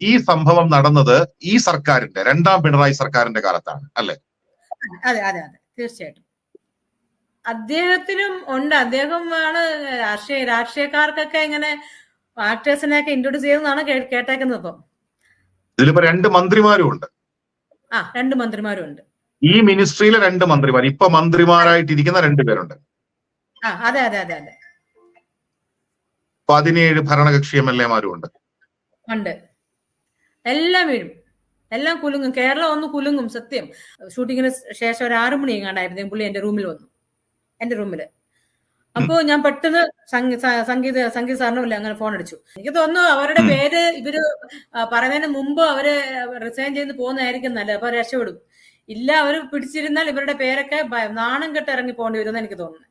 ഈ സംഭവം നടന്നത് ഈ സർക്കാരിന്റെ രണ്ടാം പിണറായി സർക്കാരിന്റെ കാലത്താണ് അല്ലെ? അതെ അതെ അതെ തീർച്ചയായിട്ടും അദ്ദേഹത്തിനും ഉണ്ട്. അദ്ദേഹമാണ് രാഷ്ട്രീയക്കാർക്കൊക്കെ ഇങ്ങനെ ആക്ടേഴ്സിനെയൊക്കെ ഇൻട്രൊഡ്യൂസ് ചെയ്തെന്നാണ് കേട്ടേക്കുന്നത്. ഇപ്പം ഇതിലിപ്പോ 2 മന്ത്രിമാരും ഉണ്ട്. 2 മന്ത്രിമാരും ഉണ്ട്. ഈ മിനിസ്ട്രിയിലെ 2 മന്ത്രിമാർ, ഇപ്പൊ മന്ത്രിമാരായിട്ടിരിക്കുന്ന 2 പേരുണ്ട്. അതെ അതെ അതെ അതെ 17 ഭരണകക്ഷി MLA-മാരും ഉണ്ട്. എല്ലാം വീഴും, എല്ലാം കുലുങ്ങും. കേരളം ഒന്ന് കുലുങ്ങും സത്യം. ഷൂട്ടിങ്ങിന് ശേഷം ഒരു 6 മണി എങ്ങാണ്ടായിരുന്നു പുള്ളി എന്റെ റൂമിൽ വന്നു, എന്റെ റൂമില്. അപ്പോ ഞാൻ പെട്ടെന്ന് സംഗീത സാറിനും അങ്ങനെ ഫോൺ അടിച്ചു. എനിക്ക് തോന്നുന്നു അവരുടെ പേര് ഇവര് പറയുന്നതിന് മുമ്പ് അവര് റിസൈൻ ചെയ്ത് പോകുന്നതായിരിക്കും നല്ലത്. അപ്പൊ രക്ഷപ്പെടും. ഇല്ല, അവര് പിടിച്ചിരുന്നാൽ ഇവരുടെ പേരൊക്കെ നാണം കെട്ട് ഇറങ്ങി പോകേണ്ടി വരുമെന്ന് എനിക്ക് തോന്നുന്നു.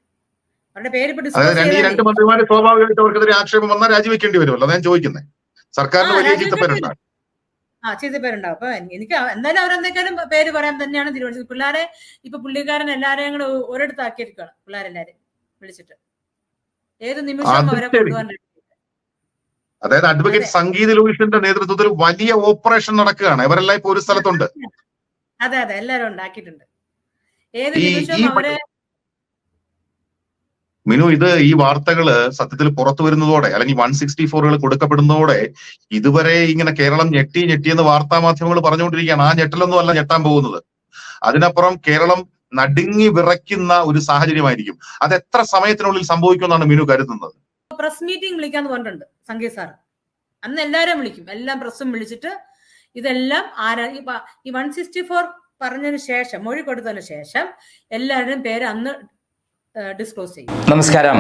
അവരുടെ പേര് ഇപ്പൊ ഡിസ്ക്ലോസ് ഈ 2 മന്ത്രിമാര് സ്വാഭാവികമായിട്ട് അവർക്കെതിരെ ആക്ഷേപം വന്നാൽ രാജിവെക്കേണ്ടി വരുമല്ലോ. ഞാൻ ചോദിക്കുന്നത്, സർക്കാരിന് വലിയ ചീത്തപ്പേരുണ്ടാകും. ചീത്തപ്പേരുണ്ടാവും. അപ്പൊ എനിക്ക് എന്തായാലും അവരെന്തെങ്കിലും പേര് പറയാൻ തന്നെയാണ് തീരുമാനിച്ചത്. പിള്ളേരെ ഇപ്പൊ പുള്ളിക്കാരൻ എല്ലാരെയും കൂടെ ഒരിടത്താക്കിയിരിക്കുകയാണ്. പിള്ളേരെല്ലാരും വിളിച്ചിട്ട് ഏത് നിമിഷം അവരെ കൊണ്ടുപോകാൻ. അതായത് അഡ്വക്കേറ്റ് സംഗീത് ലൂയിസിന്റെ നേതൃത്വത്തിൽ വലിയ ഓപ്പറേഷൻ നടക്കുകയാണ്. ഇവരെല്ലാം ഇപ്പൊ ഒരു സ്ഥലത്തുണ്ട്. അതെ അതെ എല്ലാരും ഉണ്ടാക്കിയിട്ടുണ്ട്. ഏത് നിമിഷവും അവരെ. മിനു, ഈ വാർത്തകള് സത്യത്തിൽ പുറത്തു വരുന്നതോടെ, അല്ലെങ്കിൽ 164 കൊടുക്കപ്പെടുന്നതോടെ ഇതുവരെ ഇങ്ങനെ കേരളം ഞെട്ടിയെന്ന് വാർത്താ മാധ്യമങ്ങൾ പറഞ്ഞുകൊണ്ടിരിക്കുകയാണ്. ആ ഞെട്ടലൊന്നും അല്ല ഞെട്ടാൻ പോകുന്നത്. അതിനപ്പുറം കേരളം നടുങ്ങി വിറയ്ക്കുന്ന ഒരു സാഹചര്യമായിരിക്കും. അത് എത്ര സമയത്തിനുള്ളിൽ സംഭവിക്കുമെന്നാണ് മിനു കരുതുന്നത്? പ്രസ് മീറ്റിംഗ് വിളിക്കാന്ന് പറഞ്ഞിട്ടുണ്ട് സംഗീത് സാർ. അന്ന് എല്ലാരും വിളിക്കും, എല്ലാം പ്രസ്സും വിളിച്ചിട്ട് ഇതെല്ലാം ഈ 164 പറഞ്ഞതിന് ശേഷം, മൊഴി കൊടുത്തതിന് ശേഷം എല്ലാവരുടെയും പേര് അന്ന് ഡിസ്ക്ലോസ് ചെയ്യും. നമസ്കാരം.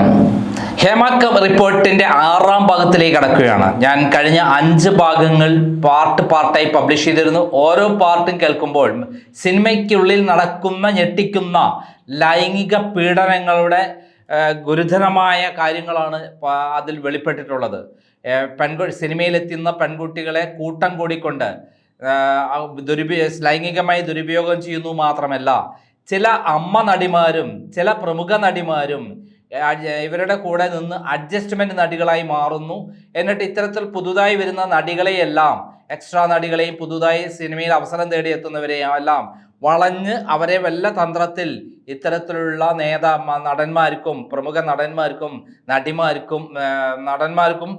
ഹേമ റിപ്പോർട്ടിന്റെ 6ാം ഭാഗത്തിലേക്ക് കടക്കുകയാണ്. ഞാൻ കഴിഞ്ഞ 5 ഭാഗങ്ങൾ പാർട്ടായി പബ്ലിഷ് ചെയ്തിരുന്നു. ഓരോ പാർട്ടും കേൾക്കുമ്പോൾ സിനിമയ്ക്കുള്ളിൽ നടക്കുന്ന ഞെട്ടിക്കുന്ന ലൈംഗിക പീഡനങ്ങളുടെ ഗുരുതരമായ കാര്യങ്ങളാണ് അതിൽ വെളിപ്പെട്ടിട്ടുള്ളത്. സിനിമയിലെത്തുന്ന പെൺകുട്ടികളെ കൂട്ടം കൂടിക്കൊണ്ട് ലൈംഗികമായി ദുരുപയോഗം ചെയ്യുന്നു മാത്രമല്ല, ചില അമ്മ നടിമാരും ചില പ്രമുഖ നടിമാരും ഇവരുടെ കൂടെ നിന്ന് അഡ്ജസ്റ്റ്മെന്റ് നടികളായി മാറുന്നു. എന്നിട്ട് ഇത്തരത്തിൽ പുതുതായി വരുന്ന നടികളെയെല്ലാം, എക്സ്ട്രാ നടികളെയും പുതുതായി സിനിമയിൽ അവസരം തേടിയെത്തുന്നവരെയും എല്ലാം വളഞ്ഞ് അവരെ വല്ല തന്ത്രത്തിൽ ഇത്തരത്തിലുള്ള നടന്മാർക്കും, പ്രമുഖ നടന്മാർക്കും, നടന്മാർക്കും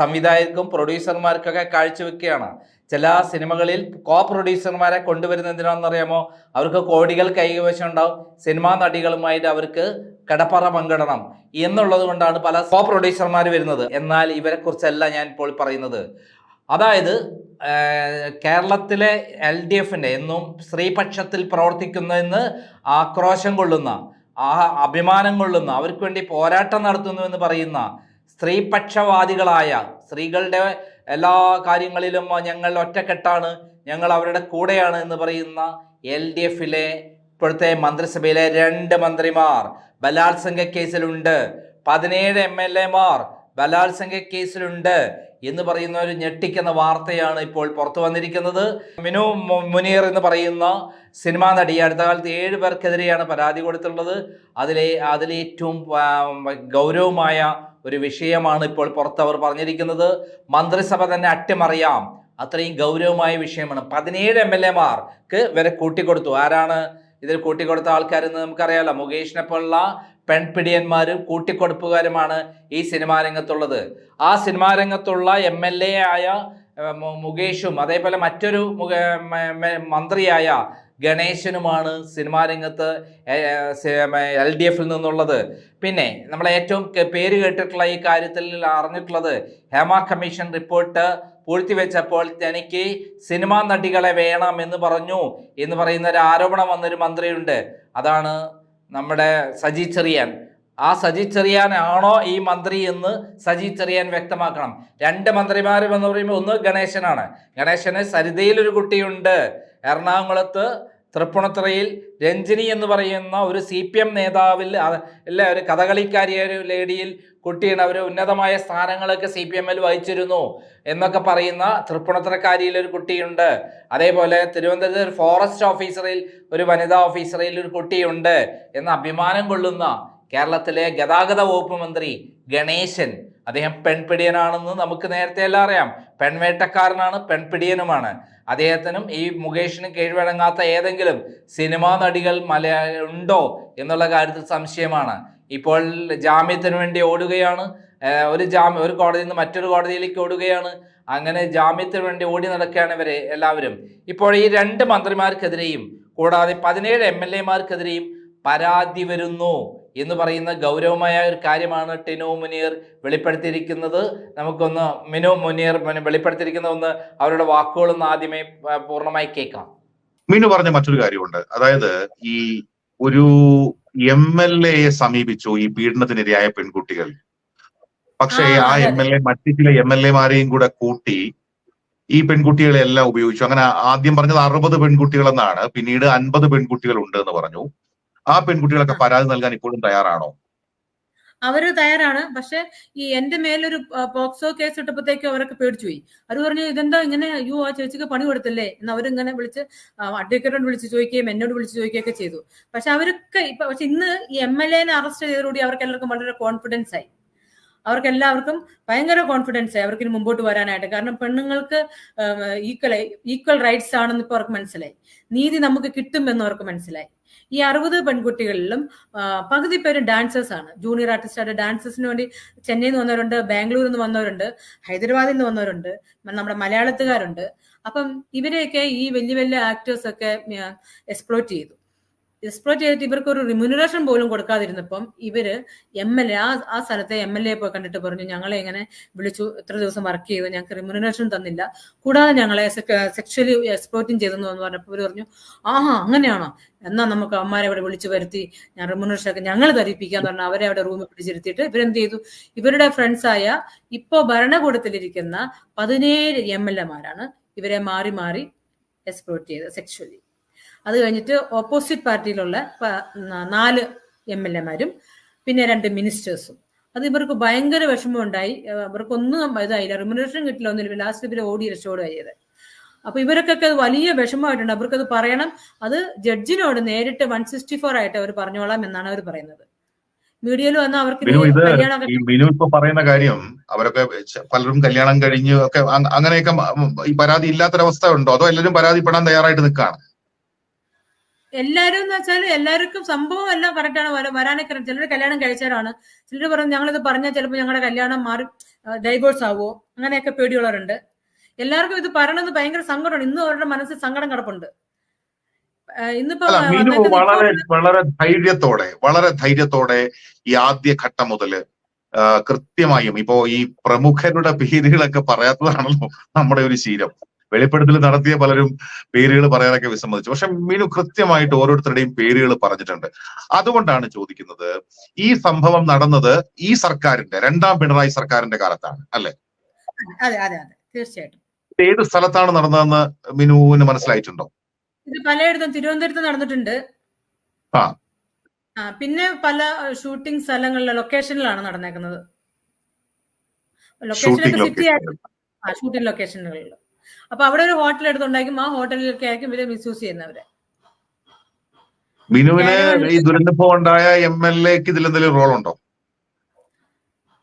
സംവിധായകർക്കും പ്രൊഡ്യൂസർമാർക്കൊക്കെ കാഴ്ചവെക്കുകയാണ്. ചില സിനിമകളിൽ പ്രൊഡ്യൂസർമാരെ കൊണ്ടുവരുന്ന എന്തിനാണെന്നറിയാമോ? അവർക്ക് കോടികൾ കൈവശം ഉണ്ടാവും, സിനിമാ നടികളുമായിട്ട് അവർക്ക് കടപ്പറ പങ്കിടണം എന്നുള്ളത് കൊണ്ടാണ് പല പ്രൊഡ്യൂസർമാർ വരുന്നത്. എന്നാൽ ഇവരെ കുറിച്ചല്ല ഞാൻ ഇപ്പോൾ പറയുന്നത്. അതായത് കേരളത്തിലെ LDFന്റെ എന്നും സ്ത്രീപക്ഷത്തിൽ പ്രവർത്തിക്കുന്നതെന്ന് ആക്രോശം കൊള്ളുന്ന, അഭിമാനം കൊള്ളുന്ന, അവർക്ക് വേണ്ടി പോരാട്ടം നടത്തുന്നുവെന്ന് പറയുന്ന സ്ത്രീപക്ഷവാദികളായ, സ്ത്രീകളുടെ എല്ലാ കാര്യങ്ങളിലും ഞങ്ങൾ ഒറ്റക്കെട്ടാണ്, ഞങ്ങൾ അവരുടെ കൂടെയാണ് എന്ന് പറയുന്ന LDFലെ ഇപ്പോഴത്തെ മന്ത്രിസഭയിലെ 2 മന്ത്രിമാർ ബലാത്സംഗ കേസിലുണ്ട്. 17 MLA-മാർ ബലാത്സംഗ കേസിലുണ്ട് എന്ന് പറയുന്ന ഒരു ഞെട്ടിക്കുന്ന വാർത്തയാണ് ഇപ്പോൾ പുറത്തു വന്നിരിക്കുന്നത്. മിനു മുനീർ എന്ന് സിനിമാ നടി അടുത്ത കാലത്ത് 7 പേർക്കെതിരെയാണ് പരാതി കൊടുത്തിട്ടുള്ളത്. അതിലേറ്റവും ഗൗരവമായ ഒരു വിഷയമാണ് ഇപ്പോൾ പുറത്തവർ പറഞ്ഞിരിക്കുന്നത്. മന്ത്രിസഭ തന്നെ അട്ടിമറിയാം, അത്രയും ഗൗരവമായ വിഷയമാണ്. 17 MLA-മാർക്ക് ഇവരെ കൂട്ടിക്കൊടുത്തു. ആരാണ് ഇതിൽ കൂട്ടിക്കൊടുത്ത ആൾക്കാരെന്ന് നമുക്കറിയാലോ. മുകേഷിനെ പോലുള്ള പെൺപിടിയന്മാരും കൂട്ടിക്കൊടുപ്പുകാരുമാണ് ഈ സിനിമാ രംഗത്തുള്ളത്. ആ സിനിമാ രംഗത്തുള്ള MLA ആയ മുകേഷും അതേപോലെ മറ്റൊരു മന്ത്രിയായ ഗണേശനുമാണ് സിനിമാ രംഗത്ത് LDFൽ നിന്നുള്ളത്. പിന്നെ നമ്മൾ ഏറ്റവും പേര് കേട്ടിട്ടുള്ള ഈ കാര്യത്തിൽ അറിഞ്ഞിട്ടുള്ളത്, ഹേമ കമ്മീഷൻ റിപ്പോർട്ട് പൂഴ്ത്തിവെച്ചപ്പോൾ തനിക്ക് സിനിമാ നടികളെ വേണം എന്ന് പറയുന്ന ഒരു ആരോപണം വന്നൊരു മന്ത്രിയുണ്ട്. അതാണ് നമ്മുടെ സജി ചെറിയാൻ. ആ സജി ചെറിയാൻ ആണോ ഈ മന്ത്രി എന്ന് സജി ചെറിയാൻ വ്യക്തമാക്കണം. 2 മന്ത്രിമാരും എന്ന് പറയുമ്പോൾ ഒന്ന് ഗണേശനാണ്. ഗണേശന് സരിതയിലൊരു കുട്ടിയുണ്ട്. എറണാകുളത്ത് തൃപ്പൂണിത്തുറയിൽ രഞ്ജിനി എന്ന് പറയുന്ന ഒരു CPM നേതാവിൽ ഒരു കഥകളിക്കാരിയ ഒരു ലേഡിയിൽ കുട്ടിയാണ്. അവർ ഉന്നതമായ സ്ഥാനങ്ങളൊക്കെ CPMൽ വഹിച്ചിരുന്നു എന്നൊക്കെ പറയുന്ന തൃപ്പൂണിത്തുറക്കാരിയിൽ ഒരു കുട്ടിയുണ്ട്. അതേപോലെ തിരുവനന്തപുരത്ത് ഒരു ഫോറസ്റ്റ് ഓഫീസറിൽ, ഒരു വനിതാ ഓഫീസറിൽ ഒരു കുട്ടിയുണ്ട് എന്ന് അഭിമാനം കൊള്ളുന്ന കേരളത്തിലെ ഗതാഗത വകുപ്പ് മന്ത്രി ഗണേശൻ, അദ്ദേഹം പെൺപിടിയനാണെന്ന് നമുക്ക് നേരത്തെ എല്ലാം അറിയാം. പെൺവേട്ടക്കാരനാണ്, പെൺപിടിയനുമാണ്. അദ്ദേഹത്തിനും ഈ മുകേഷിനും കീഴ്വഴങ്ങാത്ത ഏതെങ്കിലും സിനിമാ നടികൾ ഉണ്ടോ എന്നുള്ള കാര്യത്തിൽ സംശയമാണ്. ഇപ്പോൾ ജാമ്യത്തിന് വേണ്ടി ഓടുകയാണ്. ഒരു കോടതിയിൽ നിന്ന് മറ്റൊരു കോടതിയിലേക്ക് ഓടുകയാണ്. അങ്ങനെ ജാമ്യത്തിന് വേണ്ടി ഓടി നടക്കുകയാണ് ഇവരെ എല്ലാവരും. ഇപ്പോൾ ഈ 2 മന്ത്രിമാർക്കെതിരെയും കൂടാതെ 17 MLA-മാർക്കെതിരെയും പരാതി വരുന്നു എന്ന് പറയുന്ന ഗൗരവമായ ഒരു കാര്യമാണ് ടിനു മുനീർ വെളിപ്പെടുത്തിയിരിക്കുന്നത്. നമുക്കൊന്ന് മിനു മുനീർ വെളിപ്പെടുത്തിയിരിക്കുന്ന ഒന്ന് അവരുടെ വാക്കുകളൊന്ന് ആദ്യമേ പൂർണ്ണമായി കേൾക്കാം. മിനു പറഞ്ഞ മറ്റൊരു കാര്യമുണ്ട്. അതായത് ഈ ഒരു MLA-യെ സമീപിച്ചു ഈ പീഡനത്തിനിരയായ പെൺകുട്ടികൾ. പക്ഷേ ആ MLA മറ്റു ചില MLA-മാരെയും കൂടെ കൂട്ടി ഈ പെൺകുട്ടികളെ എല്ലാം ഉപയോഗിച്ചു. അങ്ങനെ ആദ്യം പറഞ്ഞത് 60 പെൺകുട്ടികളെന്നാണ്, പിന്നീട് 50 പെൺകുട്ടികൾ ഉണ്ട് എന്ന് പറഞ്ഞു. ആ പെൺകുട്ടികളൊക്കെ പരാതി നൽകാൻ ഇപ്പോഴും തയ്യാറാണോ? അവര് തയ്യാറാണ്. പക്ഷെ ഈ എന്റെ മേലൊരു പോക്സോ കേസ് ഇട്ടപ്പോഴത്തേക്കും അവരൊക്കെ പേടിച്ചു പോയി. അവർ പറഞ്ഞു ഇതെന്താ ഇങ്ങനെ, അയ്യോ ആ ചേച്ചിക്ക് പണി കൊടുത്തില്ലേ എന്ന് അവരിങ്ങനെ വിളിച്ച് അഡ്വക്കേറ്റോട് വിളിച്ച് ചോദിക്കുകയും എന്നോട് വിളിച്ച് ചോദിക്കുകയൊക്കെ ചെയ്തു. പക്ഷെ അവരൊക്കെ പക്ഷെ ഇന്ന് ഈ MLA-നെ അറസ്റ്റ് ചെയ്തതോടുകൂടി അവർക്ക് എല്ലാവർക്കും വളരെ കോൺഫിഡൻസ് ആയി. അവർക്കെല്ലാവർക്കും ഭയങ്കര കോൺഫിഡൻസ് ആയി അവർക്കിനി മുമ്പോട്ട് വരാനായിട്ട്. കാരണം പെണ്ണുങ്ങൾക്ക് ഈക്വൽ റൈറ്റ്സ് ആണെന്ന് ഇപ്പൊ അവർക്ക് മനസ്സിലായി. നീതി നമുക്ക് കിട്ടും എന്ന് അവർക്ക് മനസ്സിലായി. ഈ 60 പെൺകുട്ടികളിലും പകുതി പേര് ഡാൻസേഴ്സ് ആണ്, ജൂനിയർ ആർട്ടിസ്റ്റായിട്ട് ഡാൻസേഴ്സിന് വേണ്ടി ചെന്നൈയിൽ നിന്ന് വന്നവരുണ്ട്, ബാംഗ്ലൂരിൽ നിന്ന് വന്നവരുണ്ട്, ഹൈദരാബാദിൽ നിന്ന് വന്നവരുണ്ട്, നമ്മുടെ മലയാളത്തുകാരുണ്ട്. അപ്പം ഇവരെയൊക്കെ ഈ വലിയ വലിയ ആക്ടേഴ്സ് ഒക്കെ എക്സ്പ്ലോയിറ്റ് ചെയ്തിട്ട് ഇവർക്ക് ഒരു റിമ്യൂണറേഷൻ പോലും കൊടുക്കാതിരുന്നപ്പം ഇവര് MLA ആ സ്ഥലത്തെ MLA പോയി കണ്ടിട്ട് പറഞ്ഞു ഞങ്ങളെ ഇങ്ങനെ വിളിച്ചു, ഇത്ര ദിവസം വർക്ക് ചെയ്തു, ഞങ്ങൾക്ക് റിമ്യൂണറേഷൻ തന്നില്ല, കൂടാതെ ഞങ്ങളെ സെക്ഷലി എക്സ്പ്ലോയിറ്റിംഗ് ചെയ്തെന്ന് പറഞ്ഞപ്പോൾ ഇവർ പറഞ്ഞു ആഹാ അങ്ങനെയാണോ, എന്നാ നമുക്ക് അമ്മമാരെ ഇവിടെ വിളിച്ചു വരുത്തി ഞാൻ റിമ്യൂണറേഷൻ ഒക്കെ ഞങ്ങൾ ധരിപ്പിക്കാന്ന് പറഞ്ഞാൽ അവരെ അവിടെ റൂമിൽ പിടിച്ചിരുത്തിയിട്ട് ഇവരെന്ത് ചെയ്തു, ഇവരുടെ ഫ്രണ്ട്സായ ഇപ്പോ ഭരണകൂടത്തിലിരിക്കുന്ന 17 MLA-മാരാണ് ഇവരെ മാറി മാറി എക്സ്പ്ലോയിറ്റ് ചെയ്തത് സെക്ഷലി. അത് കഴിഞ്ഞിട്ട് ഓപ്പോസിറ്റ് പാർട്ടിയിലുള്ള 4 MLA-മാരും പിന്നെ 2 മിനിസ്റ്റേഴ്സും. അത് ഇവർക്ക് ഭയങ്കര വിഷമമുണ്ടായി. ഇവർക്കൊന്നും ഇതായില്ല, റിമ്യൂണറേഷൻ കിട്ടില്ല, ഒന്നുമില്ല. ലാസ്റ്റ് ഇവർ ഓടി രക്ഷോടുകയാണ് ചെയ്തത്. അപ്പൊ ഇവർക്കൊക്കെ അത് വലിയ വിഷമമായിട്ടുണ്ട്. അവർക്കത് പറയണം, അത് ജഡ്ജിനോട് നേരിട്ട് 164 ആയിട്ട് അവർ പറഞ്ഞോളാം എന്നാണ് അവർ പറയുന്നത്. മീഡിയയിൽ വന്ന അവർക്ക് മിനു ഇപ്പൊ പറയുന്ന കാര്യം, അവരൊക്കെ പലരും കല്യാണം കഴിഞ്ഞ് ഒക്കെ അങ്ങനെയൊക്കെ ഈ പരാതി ഇല്ലാത്തൊരവസ്ഥ ഉണ്ടോ, അതോ എല്ലാവരും പരാതിപ്പെടാൻ തയ്യാറായിട്ട് നിൽക്കുകയാണ്? എല്ലാരും എന്ന് വെച്ചാൽ എല്ലാവർക്കും സംഭവം എല്ലാം കറക്റ്റാണ്, വരാനൊക്കെ. ചിലർ കല്യാണം കഴിച്ചവരാണ്, ചിലർ പറഞ്ഞു ഞങ്ങളിത് പറഞ്ഞാൽ ചിലപ്പോൾ ഞങ്ങളുടെ കല്യാണം മാറി ഡൈവോഴ്സ് ആവുമോ, അങ്ങനെയൊക്കെ പേടിയുള്ളവരുണ്ട്. എല്ലാവർക്കും ഇത് പറയണമെന്ന് ഭയങ്കര സങ്കടമാണ്. ഇന്നും അവരുടെ മനസ്സിൽ സങ്കടം കിടപ്പുണ്ട്. ഇന്നിപ്പോ വളരെ ധൈര്യത്തോടെ ഈ ആദ്യ ഘട്ടം മുതല് കൃത്യമായും ഇപ്പോ ഈ പ്രമുഖരുടെ പേരുകളൊക്കെ പറയാത്തതാണല്ലോ നമ്മുടെ ഒരു ശീലം. വെളിപ്പെടുത്തൽ നടത്തിയ പലരും പേരുകൾ പറയാനൊക്കെ വിസമ്മതിച്ചു. പക്ഷെ മിനു കൃത്യമായിട്ട് ഓരോരുത്തരുടെയും പേരുകൾ പറഞ്ഞിട്ടുണ്ട്. അതുകൊണ്ടാണ് ചോദിക്കുന്നത്, ഈ സംഭവം നടന്നത് ഈ സർക്കാരിന്റെ 2ാം പിണറായി സർക്കാരിന്റെ കാലത്താണ് അല്ലെ? അതെ അതെ അതെ, തീർച്ചയായിട്ടും. ഏത് സ്ഥലത്താണ് നടന്നതെന്ന് മിനുവിന് മനസ്സിലായിട്ടുണ്ടോ? ഇത് പലയിടത്തും തിരുവനന്തപുരത്ത് നടന്നിട്ടുണ്ട്. പിന്നെ പല ഷൂട്ടിംഗ് സ്ഥലങ്ങളിലെ ലൊക്കേഷനിലാണ് നടന്നേക്കുന്നത്. ലൊക്കേഷനൊക്കെ സിറ്റി ഷൂട്ടിംഗ് ലൊക്കേഷനുകളിൽ. അപ്പൊ അവിടെ ഒരു ഹോട്ടൽ എടുത്തുണ്ടായിരിക്കും, ആ ഹോട്ടലിലൊക്കെ ആയിരിക്കും ഇവരെ മിസ്യൂസ് ചെയ്യുന്നവരെ. മിനുവിന് ഈ ദുരനുഭവം ഉണ്ടായ MLA-ക്ക് ഇതിൽ എന്തെങ്കിലും റോൾ ഉണ്ടോ?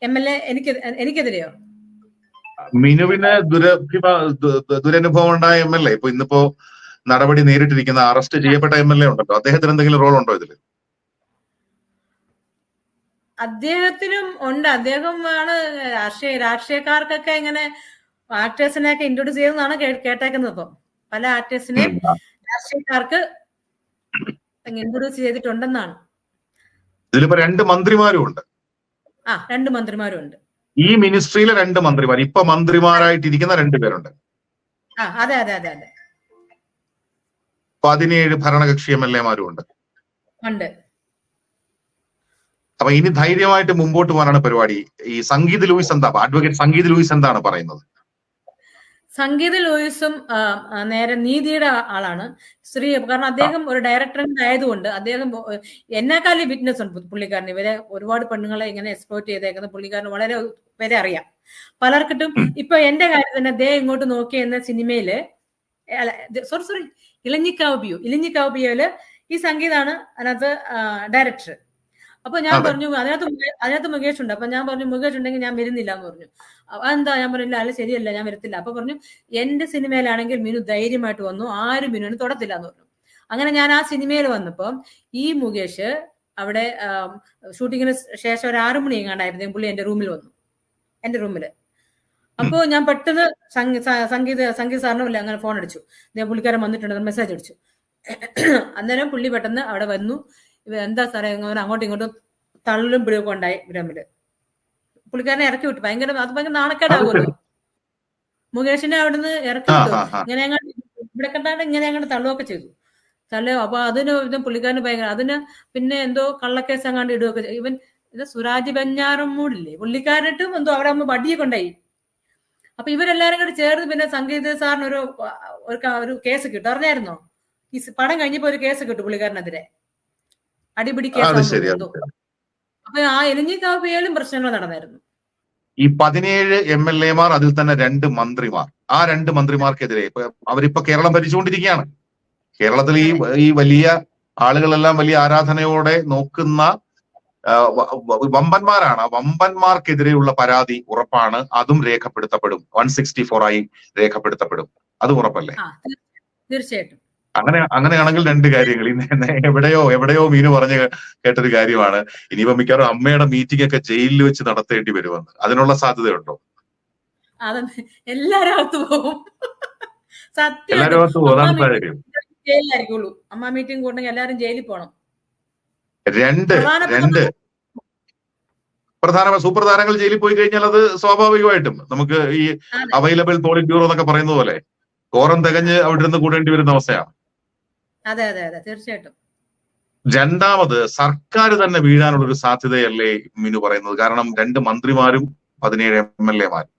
MLA എനിക്കെതിരെയോ? മിനുവിന് ദുരനുഭവം ഉണ്ടായ MLA, ഇപ്പൊ ഇന്നിപ്പോ നടപടി നേരിട്ടിരിക്കുന്ന അറസ്റ്റ് ചെയ്യപ്പെട്ട MLA ഉണ്ടല്ലോ, അദ്ദേഹത്തിന് എന്തെങ്കിലും റോൾ ഉണ്ടോ ഇതിൽ? അദ്ദേഹത്തിനും ഉണ്ട്. അദ്ദേഹമാണ് രാഷ്ട്രീയക്കാർക്കൊക്കെ ഇങ്ങനെ ആക്ടേഴ്സിനെയൊക്കെ ഇൻട്രൊഡ്യൂസ് ചെയ്തെന്നാണ് കേട്ടേക്കുന്നത്. ഇപ്പം പല ആക്ടേഴ്സിനെയും രാഷ്ട്രീയക്കാർക്ക് ഇൻട്രൊഡ്യൂസ് ചെയ്തിട്ടുണ്ടെന്നാണ്. ഇതിലിപ്പോ 2 മന്ത്രിമാരും ഉണ്ട്. 2 മന്ത്രിമാരും ഉണ്ട്. ഈ മിനിസ്ട്രിയിലെ 2 മന്ത്രിമാർ, ഇപ്പൊ മന്ത്രിമാരായിട്ടിരിക്കുന്ന 2 പേരുണ്ട്. അതെ അതെ അതെ അതെ. 17 ഭരണകക്ഷി MLA-മാരും ഉണ്ട്. അപ്പൊ ഇനി ധൈര്യമായിട്ട് മുമ്പോട്ട് പോകാനാണ് പരിപാടി. ഈ സംഗീത് ലൂയിസ് അഡ്വക്കേറ്റ് സംഗീത് ലൂയിസ് എന്താണ് പറയുന്നത്? സംഗീത് ലൂയിസും നേരെ നീതിയുടെ ആളാണ്. കാരണം അദ്ദേഹം ഒരു ഡയറക്ടറിന്റെ ആയതുകൊണ്ട് അദ്ദേഹം എന്നെക്കാളും വിറ്റ്നസ് ഉണ്ട് പുള്ളിക്കാരന്. ഇവരെ ഒരുപാട് പെണ്ണുങ്ങളെ ഇങ്ങനെ എക്സ്പ്ലോയിറ്റ് ചെയ്തേക്കുന്ന പുള്ളിക്കാരന് വളരെ പേരെ അറിയാം. പലർക്കിട്ടും ഇപ്പൊ എന്റെ കാര്യം തന്നെ ദേ ഇങ്ങോട്ട് നോക്കി എന്ന സിനിമയില് സോറി ഇലഞ്ഞിക്കാവ് പിയോയില് ഈ സംഗീതാണ് അതിനകത്ത് ഡയറക്ടർ. അപ്പൊ ഞാൻ പറഞ്ഞു അതിനകത്ത് മുകേഷ് ഉണ്ട്. അപ്പൊ ഞാൻ പറഞ്ഞു മുകേഷ് ഉണ്ടെങ്കിൽ ഞാൻ വരുന്നില്ല എന്ന് പറഞ്ഞു. എന്താ ഞാൻ പറഞ്ഞില്ല, അല്ല ശരിയല്ല ഞാൻ വരത്തില്ല. അപ്പൊ പറഞ്ഞു എന്റെ സിനിമയിലാണെങ്കിൽ മിനു ധൈര്യമായിട്ട് വന്നു, ആരും മിനുവിന് തൊടത്തില്ല എന്ന് പറഞ്ഞു. അങ്ങനെ ഞാൻ ആ സിനിമയിൽ വന്നപ്പം ഈ മുകേഷ് അവിടെ ഷൂട്ടിങ്ങിന് ശേഷം ഒരു 6 മണി എങ്ങാണ്ടായിരുന്നു പുള്ളി എന്റെ റൂമിൽ വന്നു, എന്റെ റൂമില്. അപ്പോ ഞാൻ പെട്ടെന്ന് സംഗീത സാറിന് അങ്ങനെ ഫോൺ അടിച്ചു, പുള്ളിക്കാരൻ വന്നിട്ടുണ്ട്, മെസ്സേജ് അടിച്ചു. അന്നേരം പുള്ളി പെട്ടെന്ന് അവിടെ വന്നു. എന്താ സാറേ അങ്ങോട്ടും ഇങ്ങോട്ടും തള്ളും പിടിയൊക്കെ ഉണ്ടായി ഗ്രമില്. പുള്ളിക്കാരനെ ഇറക്കി വിട്ടു. അത് ഭയങ്കര നാണക്കേടാകുമല്ലോ. മുകേഷിനെ അവിടുന്ന് ഇറക്കി വിട്ടു. ഇങ്ങനെ ഇവിടെ കണ്ടാണ്ട് ഇങ്ങനെ അങ്ങോട്ട് തള്ളുവൊക്കെ ചെയ്തു. അപ്പൊ അതിന് പുള്ളിക്കാരന് ഭയങ്കര അതിന് പിന്നെ എന്തോ കള്ളക്കേസ് അങ്ങാണ്ട് ഇടുകയൊക്കെ ഇവൻ ഇത് സുരാജ് ബഞ്ഞാറമ്മൂടില്ലേ പുള്ളിക്കാരനിട്ടും എന്തോ അവിടെ ആകുമ്പോ വടിയൊക്കെ ഉണ്ടായി. അപ്പൊ ഇവരെല്ലാരും കൂടി ചേർന്ന് പിന്നെ സംഗീത സാറിന് ഒരു കേസ് കിട്ടും. അറിഞ്ഞായിരുന്നോ? ഈ പടം കഴിഞ്ഞപ്പോ ഒരു കേസ് കിട്ടും പുള്ളിക്കാരനെതിരെ, അടിപിടി കേസ്. അപ്പൊ ആ എലിഞ്ഞിക്കാവ് പേരിലും പ്രശ്നങ്ങൾ നടന്നായിരുന്നു. ഈ 17 MLA മാർ, അതിൽ തന്നെ 2 മന്ത്രിമാർ, ആ 2 മന്ത്രിമാർക്കെതിരെ അവരിപ്പോ കേരളം ഭരിച്ചുകൊണ്ടിരിക്കുകയാണ്. കേരളത്തിൽ ഈ വലിയ ആളുകളെല്ലാം വലിയ ആരാധനയോടെ നോക്കുന്ന വമ്പന്മാരാണ്. ആ വമ്പന്മാർക്കെതിരെയുള്ള പരാതി ഉറപ്പാണ്. അതും രേഖപ്പെടുത്തപ്പെടും, 164 ആയി രേഖപ്പെടുത്തപ്പെടും. അത് ഉറപ്പല്ലേ? തീർച്ചയായിട്ടും. അങ്ങനെയാണെങ്കിൽ 2 കാര്യങ്ങൾ. എവിടെയോ മീനു പറഞ്ഞു കേട്ടൊരു കാര്യമാണ്, ഇനിയിപ്പോ മിക്കവാറും അമ്മയുടെ മീറ്റിംഗ് ഒക്കെ ജയിലിൽ വെച്ച് നടത്തേണ്ടി വരുമെന്ന്. അതിനുള്ള സാധ്യതയുണ്ടോ? എല്ലാരും അകത്ത് പോകും. എല്ലാരും അകത്ത് പോകും, അതാണ് കാര്യം. ജയിലിലായിരിക്കുള്ളൂ. അമ്മ മീറ്റിംഗ് കൂടെങ്കിൽ എല്ലാരും ജയിലിൽ പോകണം. 2 പ്രധാന സൂപ്പർ താരങ്ങൾ ജയിലിൽ പോയി കഴിഞ്ഞാൽ അത് സ്വാഭാവികമായിട്ടും നമുക്ക് ഈ അവൈലബിൾ പോളിറ്റ് ബ്യൂറോ എന്നൊക്കെ പറയുന്ന പോലെ കോറം തികഞ്ഞ് അവിടെ ഇരുന്ന് കൂടേണ്ടി വരുന്ന അവസ്ഥയാണ്. അതെ തീർച്ചയായിട്ടും. രണ്ടാമത്, സർക്കാർ തന്നെ വീഴാനുള്ള ഒരു സാധ്യതയല്ലേ മിനു പറയുന്നത്? കാരണം 2 മന്ത്രിമാരും 17 MLA മാരും.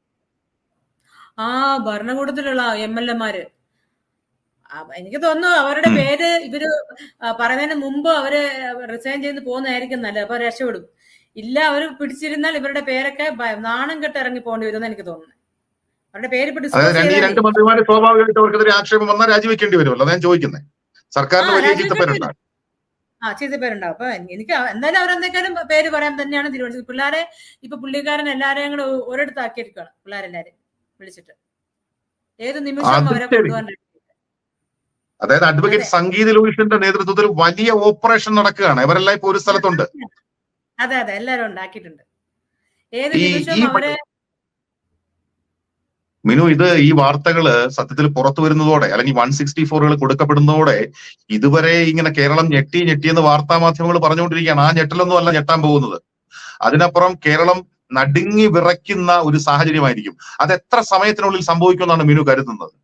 ഭരണകൂടത്തിലുള്ള MLA മാര് എനിക്ക് തോന്നുന്നു അവരുടെ പേര് ഇവര് പറയുന്നതിന് മുമ്പ് അവര് റിസൈൻ ചെയ്ത് പോകുന്നതായിരിക്കും നല്ലത്. അപ്പൊ രക്ഷപ്പെടും. ഇല്ല, അവര് പിടിച്ചിരുന്നാൽ ഇവരുടെ പേരൊക്കെ നാണം കെട്ട് ഇറങ്ങി പോകേണ്ടി വരുമെന്ന് എനിക്ക് തോന്നുന്നു. അവരുടെ പേര് ഈ 2 മന്ത്രിമാര് സ്വാഭാവികമായിട്ട് അവർക്കെതിരെ ആക്ഷേപം വന്നാൽ രാജിവെക്കേണ്ടി വരുമല്ലോ. അതാണ് ചോദിക്കുന്നത്. സർക്കാരിന് വലിയ ചീത്തപ്പേരുണ്ടാകും. ചീത്തപ്പേരുണ്ടാവും. അപ്പൊ എനിക്ക് എന്തായാലും അവരെന്തൊക്കെയാലും പേര് പറയാൻ തന്നെയാണ് തീരുമാനിച്ചത്. പിള്ളേരെ ഇപ്പൊ പുള്ളിക്കാരൻ എല്ലാരെയും കൂടെ ഒരിടത്ത് ആക്കിയിരിക്കുകയാണ്. പിള്ളേരെല്ലാരും വിളിച്ചിട്ട് ഏത് നിമിഷം അവരെ കൊണ്ടുപോകാൻ. അതായത് അഡ്വക്കേറ്റ് സംഗീത ലൂയിസിന്റെ നേതൃത്വത്തിൽ വലിയ ഓപ്പറേഷൻ നടക്കുകയാണ്. ഇവരെല്ലാം ഇപ്പൊ ഒരു സ്ഥലത്തുണ്ട്. അതെ എല്ലാരും ഉണ്ടാക്കിയിട്ടുണ്ട്. ഏത് നിമിഷവും അവരെ. മിനു, ഈ വാർത്തകള് സത്യത്തിൽ പുറത്തു വരുന്നതോടെ, അല്ലെങ്കിൽ 164 കൊടുക്കപ്പെടുന്നതോടെ ഇതുവരെ ഇങ്ങനെ കേരളം ഞെട്ടിയെന്ന് വാർത്താ മാധ്യമങ്ങൾ പറഞ്ഞുകൊണ്ടിരിക്കുകയാണ്. ആ ഞെട്ടലൊന്നും അല്ല ഞെട്ടാൻ പോകുന്നത്. അതിനപ്പുറം കേരളം നടുങ്ങി വിറയ്ക്കുന്ന ഒരു സാഹചര്യമായിരിക്കും. അത് എത്ര സമയത്തിനുള്ളിൽ സംഭവിക്കുമെന്നാണ് മിനു കരുതുന്നത്?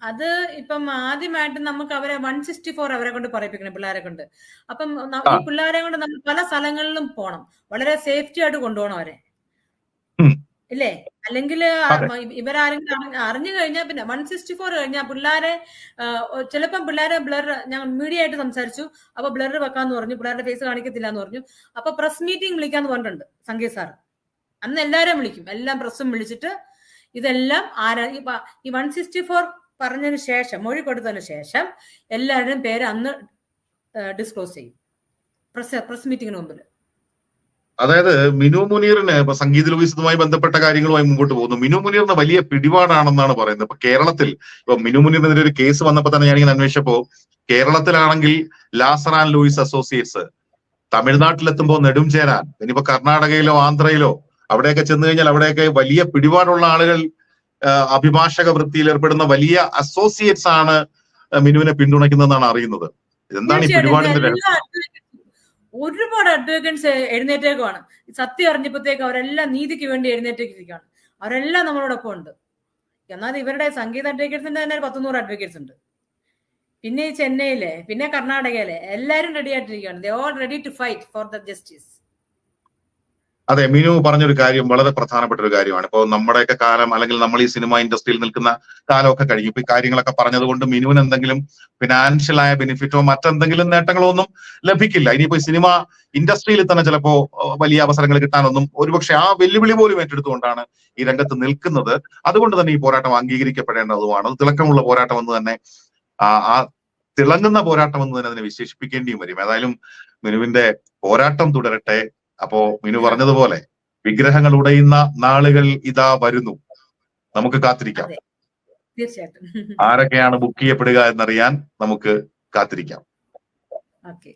അത് ഇപ്പം ആദ്യമായിട്ട് നമുക്ക് അവരെ 164 അവരെ കൊണ്ട് പറയിപ്പിക്കണം, പിള്ളേരെ കൊണ്ട്. അപ്പം ഈ പിള്ളേരെ കൊണ്ട് നമ്മൾ പല സ്ഥലങ്ങളിലും പോകണം. വളരെ സേഫ്റ്റി ആയിട്ട് കൊണ്ടുപോകണം അവരെ, ഇല്ലേ? അല്ലെങ്കിൽ ഇവരാരെങ്കിലും അറിഞ്ഞു കഴിഞ്ഞാൽ പിന്നെ 164 കഴിഞ്ഞാൽ പിള്ളേരെ ചിലപ്പം പിള്ളേരെ ബ്ലർ, ഞങ്ങൾ മീഡിയ ആയിട്ട് സംസാരിച്ചു. അപ്പൊ ബ്ലർ വെക്കാന്ന് പറഞ്ഞു, പിള്ളേരുടെ ഫേസ് കാണിക്കത്തില്ല എന്ന് പറഞ്ഞു. അപ്പൊ പ്രസ് മീറ്റിംഗ് വിളിക്കാന്ന് പറഞ്ഞിട്ടുണ്ട് സംഗീത് സാർ. അന്ന് എല്ലാവരും വിളിക്കും, എല്ലാം പ്രസ്സും വിളിച്ചിട്ട് ഇതെല്ലാം ഈ 164 പറഞ്ഞതിന് ശേഷം, മൊഴി കൊടുത്തതിന് ശേഷം എല്ലാവരുടെയും പേര് അന്ന് ഡിസ്ക്ലോസ് ചെയ്യും പ്രസ് മീറ്റിംഗിന് മുമ്പിൽ. അതായത് മിനു മുനീറിന് ഇപ്പൊ സംഗീത ലൂയിസുമായി ബന്ധപ്പെട്ട കാര്യങ്ങളുമായി മുമ്പോട്ട് പോകുന്നു. മിനു മുനീറിന് വലിയ പിടിപാടാണെന്നാണ് പറയുന്നത്. ഇപ്പൊ കേരളത്തിൽ ഇപ്പൊ മിനു മുനീറിനെതിരെ ഒരു കേസ് വന്നപ്പോ തന്നെ ഞാനിങ്ങനെ അന്വേഷിച്ചപ്പോ കേരളത്തിലാണെങ്കിൽ ലാസർ ആൻഡ് ലൂയിസ് അസോസിയേറ്റ്സ്, തമിഴ്നാട്ടിലെത്തുമ്പോൾ നെടുംചേരാൻ, ഇനിയിപ്പോ കർണാടകയിലോ ആന്ധ്രയിലോ അവിടെയൊക്കെ ചെന്ന് കഴിഞ്ഞാൽ അവിടെയൊക്കെ വലിയ പിടിപാടുള്ള ആളുകൾ, അഭിഭാഷക വൃത്തിയിൽ ഏർപ്പെടുന്ന വലിയ അസോസിയേറ്റ്സ് ആണ് മിനുവിനെ പിന്തുണയ്ക്കുന്നതെന്നാണ് അറിയുന്നത്. എന്താണ് ഈ പിടിപാടിന്റെ? ഒരുപാട് അഡ്വക്കേറ്റ്സ് എഴുന്നേറ്റേക്കുമാണ്. സത്യം അറിഞ്ഞപ്പോഴത്തേക്ക് അവരെല്ലാം നീതിക്ക് വേണ്ടി എഴുന്നേറ്റേക്കിരിക്കുകയാണ്. അവരെല്ലാം നമ്മളോടൊപ്പം ഉണ്ട്. എന്നാൽ ഇവരുടെ സംഗീത അഡ്വക്കേറ്റ്സിന്റെ തന്നെ 100 അഡ്വക്കേറ്റ്സ് ഉണ്ട്. പിന്നെ ഈ ചെന്നൈയിലെ, പിന്നെ കർണാടകയിലെ എല്ലാവരും റെഡി ആയിട്ടിരിക്കുകയാണ്. They all ready to fight for the justice. അതെ, മിനു പറഞ്ഞൊരു കാര്യം വളരെ പ്രധാനപ്പെട്ട ഒരു കാര്യമാണ്. ഇപ്പോൾ നമ്മുടെയൊക്കെ കാലം, അല്ലെങ്കിൽ നമ്മൾ ഈ സിനിമ ഇൻഡസ്ട്രിയിൽ നിൽക്കുന്ന കാലമൊക്കെ കഴിഞ്ഞു. ഇപ്പൊ ഈ കാര്യങ്ങളൊക്കെ പറഞ്ഞതുകൊണ്ട് മിനുവിന് എന്തെങ്കിലും ഫിനാൻഷ്യൽ ആയ ബെനിഫിറ്റോ മറ്റെന്തെങ്കിലും നേട്ടങ്ങളോ ഒന്നും ലഭിക്കില്ല. ഇനിയിപ്പോ ഈ സിനിമ ഇൻഡസ്ട്രിയിൽ തന്നെ ചിലപ്പോ വലിയ അവസരങ്ങൾ കിട്ടാനൊന്നും, ഒരുപക്ഷെ ആ വെല്ലുവിളി പോലും ഏറ്റെടുത്തുകൊണ്ടാണ് ഈ രംഗത്ത് നിൽക്കുന്നത്. അതുകൊണ്ട് തന്നെ ഈ പോരാട്ടം അംഗീകരിക്കപ്പെടേണ്ടതുമാണ്. അത് തിളക്കമുള്ള പോരാട്ടം എന്ന് തന്നെ, ആ തിളങ്ങുന്ന പോരാട്ടം എന്ന് തന്നെ അതിനെ വിശേഷിപ്പിക്കേണ്ടിയും വരും. ഏതായാലും മിനുവിന്റെ പോരാട്ടം തുടരട്ടെ. അപ്പോ മിനു പറഞ്ഞതുപോലെ വിഗ്രഹങ്ങൾ ഉടയുന്ന നാളുകൾ ഇതാ വരുന്നു. നമുക്ക് കാത്തിരിക്കാം. അതെ, തീർച്ചയായിട്ടും. ആരൊക്കെയാണ് ബുക്ക് ചെയ്യപ്പെടുക എന്നറിയാൻ നമുക്ക് കാത്തിരിക്കാം. ഓക്കെ,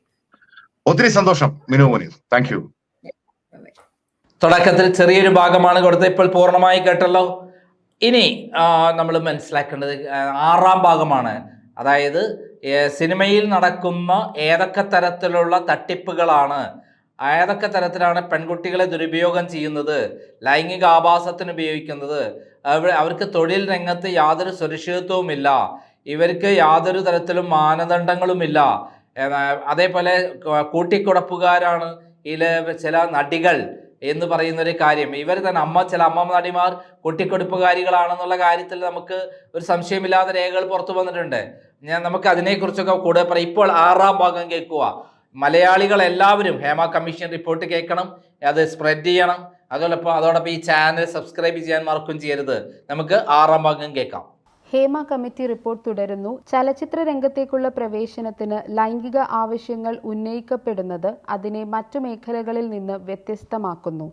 ഒത്തിരി സന്തോഷം Minu Muneer. Thank you. Bye. തുടക്കത്തിൽ ചെറിയൊരു ഭാഗമാണ് കൊടുത്തത്, ഇപ്പോൾ പൂർണ്ണമായി കേട്ടല്ലോ. ഇനി നമ്മൾ മനസ്സിലാക്കേണ്ടത് 6ാം ഭാഗമാണ്. അതായത് സിനിമയിൽ നടക്കുന്ന ഏതൊക്കെ തരത്തിലുള്ള തട്ടിപ്പുകളാണ്, ഏതൊക്കെ തരത്തിലാണ് പെൺകുട്ടികളെ ദുരുപയോഗം ചെയ്യുന്നത്, ലൈംഗിക ആഭാസത്തിന് ഉപയോഗിക്കുന്നത്, അവർക്ക് തൊഴിൽ രംഗത്ത് യാതൊരു സുരക്ഷിതത്വവുമില്ല, ഇവർക്ക് യാതൊരു തരത്തിലും മാനദണ്ഡങ്ങളുമില്ല, അതേപോലെ കൂട്ടിക്കുടപ്പുകാരാണ് ഇതിലെ ചില നടികൾ എന്ന് പറയുന്നൊരു കാര്യം. ഇവർ തന്നെ ചില അമ്മ നടിമാർ കൂട്ടിക്കൊടുപ്പുകാരികളാണെന്നുള്ള കാര്യത്തിൽ നമുക്ക് ഒരു സംശയമില്ലാതെ രേഖകൾ പുറത്തു വന്നിട്ടുണ്ട്. നമുക്ക് അതിനെക്കുറിച്ചൊക്കെ കൂടുതൽ പറയാം. ഇപ്പോൾ 6ാം ഭാഗം കേൾക്കുക. മലയാളികൾ എല്ലാവരും ഹേമ കമ്മീഷൻ റിപ്പോർട്ട് കേൾക്കണം, അത് സ്പ്രെഡ് ചെയ്യണം. അതോടൊപ്പം ഈ ചാനൽ സബ്സ്ക്രൈബ് ചെയ്യാൻ മറക്കും ചെയ്യരുത്. നമുക്ക് 6ാം ഭാഗം കേൾക്കാം. ഹേമ കമ്മിറ്റി റിപ്പോർട്ട് തുടരുന്നു. ചലച്ചിത്ര രംഗത്തേക്കുള്ള പ്രവേശനത്തിന് ലൈംഗിക ആവശ്യങ്ങൾ ഉന്നയിക്കപ്പെടുന്നത് അതിനെ മറ്റു മേഖലകളിൽ നിന്ന് വ്യത്യസ്തമാക്കുന്നു.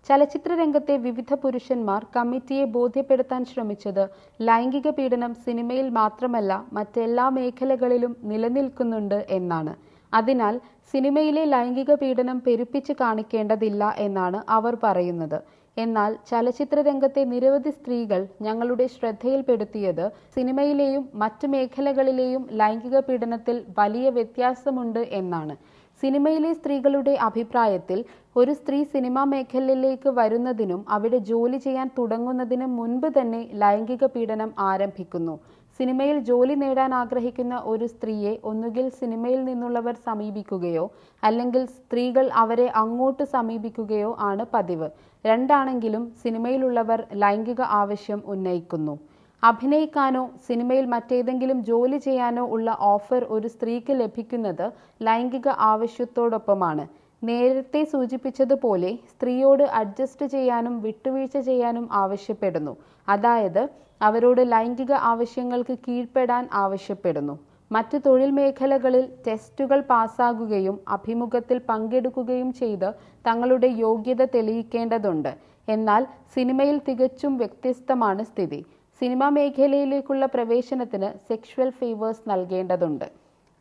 ചലച്ചിത്ര രംഗത്തെ വിവിധ പുരുഷന്മാർ കമ്മിറ്റിയെ ബോധ്യപ്പെടുത്താൻ ശ്രമിച്ചത് ലൈംഗിക പീഡനം സിനിമയിൽ മാത്രമല്ല മറ്റെല്ലാ മേഖലകളിലും നിലനിൽക്കുന്നുണ്ട് എന്നാണ്. അതിനാൽ സിനിമയിലെ ലൈംഗിക പീഡനം പെരുപ്പിച്ച് കാണിക്കേണ്ടതില്ല എന്നാണ് അവർ പറയുന്നത്. എന്നാൽ ചലച്ചിത്ര രംഗത്തെ നിരവധി സ്ത്രീകൾ ഞങ്ങളുടെ ശ്രദ്ധയിൽപ്പെടുത്തിയത് സിനിമയിലെയും മറ്റു മേഖലകളിലെയും ലൈംഗിക പീഡനത്തിൽ വലിയ വ്യത്യാസമുണ്ട് എന്നാണ്. സിനിമയിലെ സ്ത്രീകളുടെ അഭിപ്രായത്തിൽ ഒരു സ്ത്രീ സിനിമാ മേഖലയിലേക്ക് വരുന്നതിനും അവിടെ ജോലി ചെയ്യാൻ തുടങ്ങുന്നതിനും മുൻപ് തന്നെ ലൈംഗിക പീഡനം ആരംഭിക്കുന്നു. സിനിമയിൽ ജോലി നേടാൻ ആഗ്രഹിക്കുന്ന ഒരു സ്ത്രീയെ ഒന്നുകിൽ സിനിമയിൽ നിന്നുള്ളവർ സമീപിക്കുകയോ അല്ലെങ്കിൽ സ്ത്രീകൾ അവരെ അങ്ങോട്ട് സമീപിക്കുകയോ ആണ് പതിവ്. രണ്ടാണെങ്കിലും സിനിമയിലുള്ളവർ ലൈംഗിക ആവശ്യം ഉന്നയിക്കുന്നു. അഭിനയിക്കാനോ സിനിമയിൽ മറ്റേതെങ്കിലും ജോലി ചെയ്യാനോ ഉള്ള ഓഫർ ഒരു സ്ത്രീക്ക് ലഭിക്കുന്നത് ലൈംഗിക ആവശ്യത്തോടൊപ്പമാണ്. നേരത്തെ സൂചിപ്പിച്ചതുപോലെ സ്ത്രീയോട് അഡ്ജസ്റ്റ് ചെയ്യാനും വിട്ടുവീഴ്ച ചെയ്യാനും ആവശ്യപ്പെടുന്നു. അതായത് അവരോട് ലൈംഗിക ആവശ്യങ്ങൾക്ക് കീഴ്പ്പെടാൻ ആവശ്യപ്പെടുന്നു. മറ്റു തൊഴിൽ മേഖലകളിൽ ടെസ്റ്റുകൾ പാസ്സാകുകയും അഭിമുഖത്തിൽ പങ്കെടുക്കുകയും ചെയ്ത് തങ്ങളുടെ യോഗ്യത തെളിയിക്കേണ്ടതുണ്ട്. എന്നാൽ സിനിമയിൽ തികച്ചും വ്യത്യസ്തമാണ് സ്ഥിതി. സിനിമാ മേഖലയിലേക്കുള്ള പ്രവേശനത്തിന് സെക്ഷുവൽ ഫേവേഴ്സ് നൽകേണ്ടതുണ്ട്.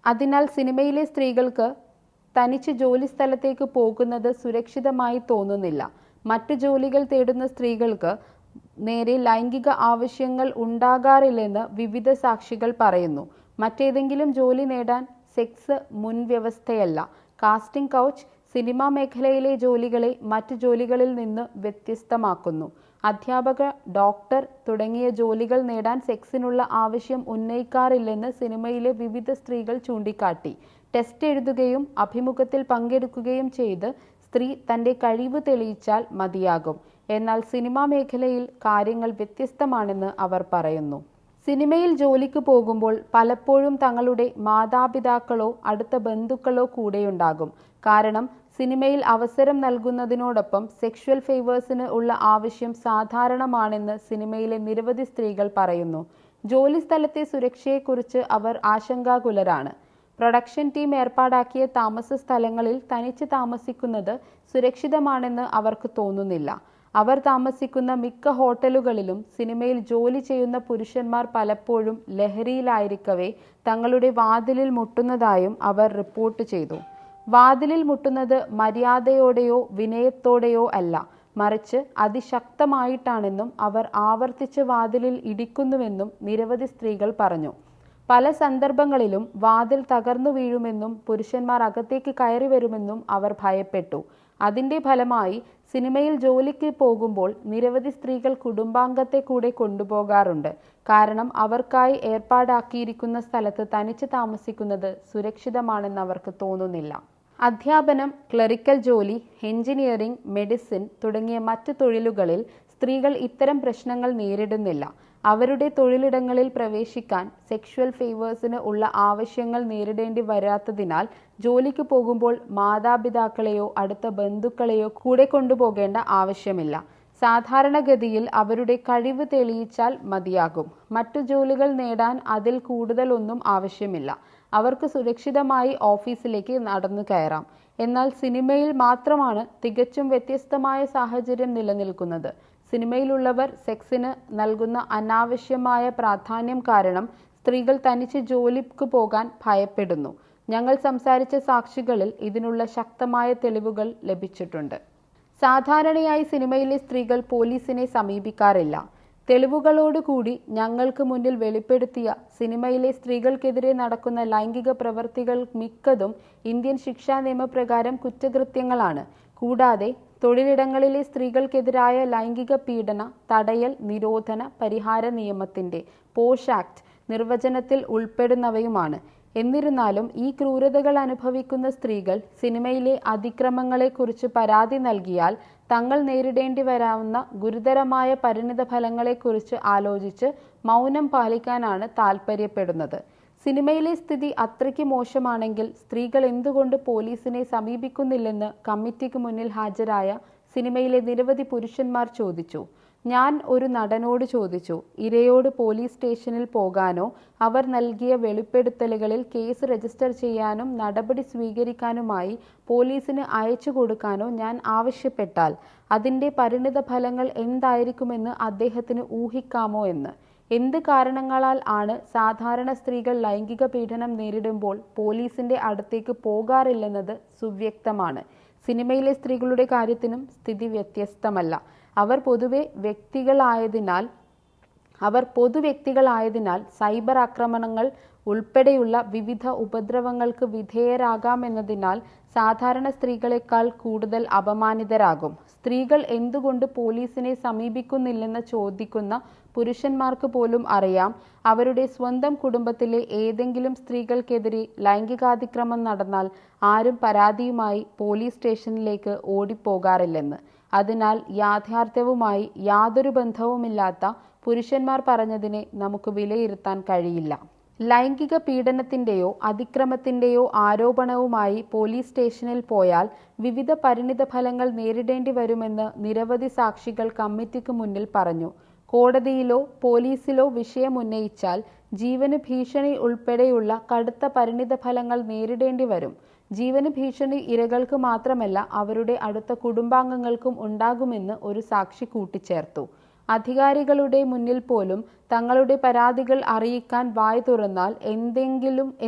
അതിനാൽ സിനിമയിലെ സ്ത്രീകൾക്ക് തനിച്ച് ജോലി സ്ഥലത്തേക്ക് പോകുന്നത് സുരക്ഷിതമായി തോന്നുന്നില്ല. മറ്റു ജോലികൾ തേടുന്ന സ്ത്രീകൾക്ക് നേരെ ലൈംഗിക ആവശ്യങ്ങൾ ഉണ്ടാകാറില്ലെന്ന് വിവിധ സാക്ഷികൾ പറയുന്നു. മറ്റേതെങ്കിലും ജോലി നേടാൻ സെക്സ് മുൻവ്യവസ്ഥയല്ല. കാസ്റ്റിംഗ് കൗച്ച് സിനിമാ മേഖലയിലെ ജോലികളെ മറ്റു ജോലികളിൽ നിന്ന് വ്യത്യസ്തമാക്കുന്നു. അധ്യാപക, ഡോക്ടർ തുടങ്ങിയ ജോലികൾ നേടാൻ സെക്സിനുള്ള ആവശ്യം ഉന്നയിക്കാറില്ലെന്ന് സിനിമയിലെ വിവിധ സ്ത്രീകൾ ചൂണ്ടിക്കാട്ടി. ടെസ്റ്റ് എഴുതുകയും അഭിമുഖത്തിൽ പങ്കെടുക്കുകയും ചെയ്ത് സ്ത്രീ തൻ്റെ കഴിവ് തെളിയിച്ചാൽ മതിയാകും. എന്നാൽ സിനിമാ മേഖലയിൽ കാര്യങ്ങൾ വ്യത്യസ്തമാണെന്ന് അവർ പറയുന്നു. സിനിമയിൽ ജോലിക്ക് പോകുമ്പോൾ പലപ്പോഴും തങ്ങളുടെ മാതാപിതാക്കളോ അടുത്ത ബന്ധുക്കളോ കൂടെയുണ്ടാകും. കാരണം സിനിമയിൽ അവസരം നൽകുന്നതിനോടൊപ്പം സെക്ഷുവൽ ഫേവേഴ്സിന് ഉള്ള ആവശ്യം സാധാരണമാണെന്ന് സിനിമയിലെ നിരവധി സ്ത്രീകൾ പറയുന്നു. ജോലി സ്ഥലത്തെ സുരക്ഷയെക്കുറിച്ച് അവർ ആശങ്കാകുലരാണ്. പ്രൊഡക്ഷൻ ടീം ഏർപ്പാടാക്കിയ താമസ സ്ഥലങ്ങളിൽ തനിച്ച് താമസിക്കുന്നത് സുരക്ഷിതമാണെന്ന് അവർക്ക് തോന്നുന്നില്ല. അവർ താമസിക്കുന്ന മിക്ക ഹോട്ടലുകളിലും സിനിമയിൽ ജോലി ചെയ്യുന്ന പുരുഷന്മാർ പലപ്പോഴും ലഹരിയിലായിരിക്കവേ തങ്ങളുടെ വാതിലിൽ മുട്ടുന്നതായും അവർ റിപ്പോർട്ട് ചെയ്തു. വാതിലിൽ മുട്ടുന്നത് മര്യാദയോടെയോ വിനയത്തോടെയോ അല്ല, മറിച്ച് അതിശക്തമായിട്ടാണെന്നും അവർ ആവർത്തിച്ച് വാതിലിൽ ഇടിക്കുന്നുവെന്നും നിരവധി സ്ത്രീകൾ പറഞ്ഞു. പല സന്ദർഭങ്ങളിലും വാതിൽ തകർന്നു വീഴുമെന്നും പുരുഷന്മാർ അകത്തേക്ക് കയറി വരുമെന്നും അവർ ഭയപ്പെട്ടു. അതിൻ്റെ ഫലമായി സിനിമയിൽ ജോലിക്ക് പോകുമ്പോൾ നിരവധി സ്ത്രീകൾ കുടുംബാംഗത്തെ കൂടെ കൊണ്ടുപോകാറുണ്ട്. കാരണം അവർക്കായി ഏർപ്പാടാക്കിയിരിക്കുന്ന സ്ഥലത്ത് തനിച്ച് താമസിക്കുന്നത് സുരക്ഷിതമാണെന്ന് അവർക്ക് തോന്നുന്നില്ല. അധ്യാപനം, ക്ലറിക്കൽ ജോലി, എഞ്ചിനീയറിംഗ്, മെഡിസിൻ തുടങ്ങിയ മറ്റ് തൊഴിലുകളിൽ സ്ത്രീകൾ ഇത്തരം പ്രശ്നങ്ങൾ നേരിടുന്നില്ല. അവരുടെ തൊഴിലിടങ്ങളിൽ പ്രവേശിക്കാൻ സെക്ഷുവൽ ഫേവേഴ്സിന് ഉള്ള ആവശ്യങ്ങൾ നേരിടേണ്ടി വരാത്തതിനാൽ ജോലിക്ക് പോകുമ്പോൾ മാതാപിതാക്കളെയോ അടുത്ത ബന്ധുക്കളെയോ കൂടെ കൊണ്ടുപോകേണ്ട ആവശ്യമില്ല. സാധാരണഗതിയിൽ അവരുടെ കഴിവ് തെളിയിച്ചാൽ മതിയാകും. മറ്റു ജോലികൾ നേടാൻ അതിൽ കൂടുതലൊന്നും ആവശ്യമില്ല. അവർക്ക് സുരക്ഷിതമായി ഓഫീസിലേക്ക് നടന്നു കയറാം. എന്നാൽ സിനിമയിൽ മാത്രമാണ് തികച്ചും വ്യത്യസ്തമായ സാഹചര്യം നിലനിൽക്കുന്നത്. സിനിമയിലുള്ളവർ സെക്സിന് നൽകുന്ന അനാവശ്യമായ പ്രാധാന്യം കാരണം സ്ത്രീകൾ തനിച്ച് ജോലിക്ക് പോകാൻ ഭയപ്പെടുന്നു. ഞങ്ങൾ സംസാരിച്ച സാക്ഷികളിൽ ഇതിനുള്ള ശക്തമായ തെളിവുകൾ ലഭിച്ചിട്ടുണ്ട്. സാധാരണയായി സിനിമയിലെ സ്ത്രീകൾ പോലീസിനെ സമീപിക്കാറില്ല. തെളിവുകളോടുകൂടി ഞങ്ങൾക്ക് മുന്നിൽ വെളിപ്പെടുത്തിയ സിനിമയിലെ സ്ത്രീകൾക്കെതിരെ നടക്കുന്ന ലൈംഗിക പ്രവൃത്തികൾ മിക്കതും ഇന്ത്യൻ ശിക്ഷാ നിയമപ്രകാരം കുറ്റകൃത്യങ്ങളാണ്. കൂടാതെ തൊഴിലിടങ്ങളിലെ സ്ത്രീകൾക്കെതിരായ ലൈംഗിക പീഡന തടയൽ നിരോധന പരിഹാര നിയമത്തിന്റെ പോഷ് ആക്ട് നിർവചനത്തിൽ ഉൾപ്പെടുന്നവയുമാണ്. എന്നിരുന്നാലും ഈ ക്രൂരതകൾ അനുഭവിക്കുന്ന സ്ത്രീകൾ സിനിമയിലെ അതിക്രമങ്ങളെക്കുറിച്ച് പരാതി നൽകിയാൽ തങ്ങൾ നേരിടേണ്ടി വരാവുന്ന ഗുരുതരമായ പരിണിതഫലങ്ങളെക്കുറിച്ച് ആലോചിച്ച് മൗനം പാലിക്കാനാണ് താൽപ്പര്യപ്പെടുന്നത്. സിനിമയിലെ സ്ഥിതി അത്രയ്ക്ക് മോശമാണെങ്കിൽ സ്ത്രീകൾ എന്തുകൊണ്ട് പോലീസിനെ സമീപിക്കുന്നില്ലെന്ന് കമ്മിറ്റിക്ക് മുന്നിൽ ഹാജരായ സിനിമയിലെ നിരവധി പുരുഷന്മാർ ചോദിച്ചു. ഞാൻ ഒരു നടനോട് ചോദിച്ചു, ഇരയോട് പോലീസ് സ്റ്റേഷനിൽ പോകാനോ അവർ നൽകിയ വെളിപ്പെടുത്തലുകളിൽ കേസ് രജിസ്റ്റർ ചെയ്യാനും നടപടി സ്വീകരിക്കാനുമായി പോലീസിന് അയച്ചു കൊടുക്കാനോ ഞാൻ ആവശ്യപ്പെട്ടാൽ അതിൻ്റെ പരിണിത ഫലങ്ങൾ എന്തായിരിക്കുമെന്ന് അദ്ദേഹത്തിന് ഊഹിക്കാമോ എന്ന്. എന്ത് കാരണങ്ങളാൽ ആണ് സാധാരണ സ്ത്രീകൾ ലൈംഗിക പീഡനം നേരിടുമ്പോൾ പോലീസിന്റെ അടുത്തേക്ക് പോകാറില്ലെന്നത് സുവ്യക്തമാണ്. സിനിമയിലെ സ്ത്രീകളുടെ കാര്യത്തിനും സ്ഥിതി വ്യത്യസ്തമല്ല. അവർ പൊതുവ്യക്തികളായതിനാൽ സൈബർ ആക്രമണങ്ങൾ ഉൾപ്പെടെയുള്ള വിവിധ ഉപദ്രവങ്ങൾക്ക് വിധേയരാകാമെന്നതിനാൽ സാധാരണ സ്ത്രീകളെക്കാൾ കൂടുതൽ അപമാനിതരാകും. സ്ത്രീകൾ എന്തുകൊണ്ട് പോലീസിനെ സമീപിക്കുന്നില്ലെന്ന് ചോദിക്കുന്ന പുരുഷന്മാർക്ക് പോലും അറിയാം അവരുടെ സ്വന്തം കുടുംബത്തിലെ ഏതെങ്കിലും സ്ത്രീകൾക്കെതിരെ ലൈംഗികാതിക്രമം നടന്നാൽ ആരും പരാതിയുമായി പോലീസ് സ്റ്റേഷനിലേക്ക് ഓടിപ്പോകാറില്ലെന്ന്. അതിനാൽ യാഥാർത്ഥ്യവുമായി യാതൊരു ബന്ധവുമില്ലാത്ത പുരുഷന്മാർ പറഞ്ഞതിനെ നമുക്ക് വിലയിരുത്താൻ കഴിയില്ല. ലൈംഗിക പീഡനത്തിന്റെയോ അതിക്രമത്തിന്റെയോ ആരോപണവുമായി പോലീസ് സ്റ്റേഷനിൽ പോയാൽ വിവിധ പരിണിത ഫലങ്ങൾ നേരിടേണ്ടി വരുമെന്ന് നിരവധി സാക്ഷികൾ കമ്മിറ്റിക്ക് മുന്നിൽ പറഞ്ഞു. കോടതിയിലോ പോലീസിലോ വിഷയം ഉന്നയിച്ചാൽ ജീവന് ഭീഷണി ഉൾപ്പെടെയുള്ള കടുത്ത പരിണിത ഫലങ്ങൾ നേരിടേണ്ടി വരും. ജീവന് ഭീഷണി ഇരകൾക്ക് മാത്രമല്ല അവരുടെ അടുത്ത കുടുംബാംഗങ്ങൾക്കും ഉണ്ടാകുമെന്ന് ഒരു സാക്ഷി കൂട്ടിച്ചേർത്തു. അധികാരികളുടെ മുന്നിൽ പോലും തങ്ങളുടെ പരാതികൾ അറിയിക്കാൻ വായ് തുറന്നാൽ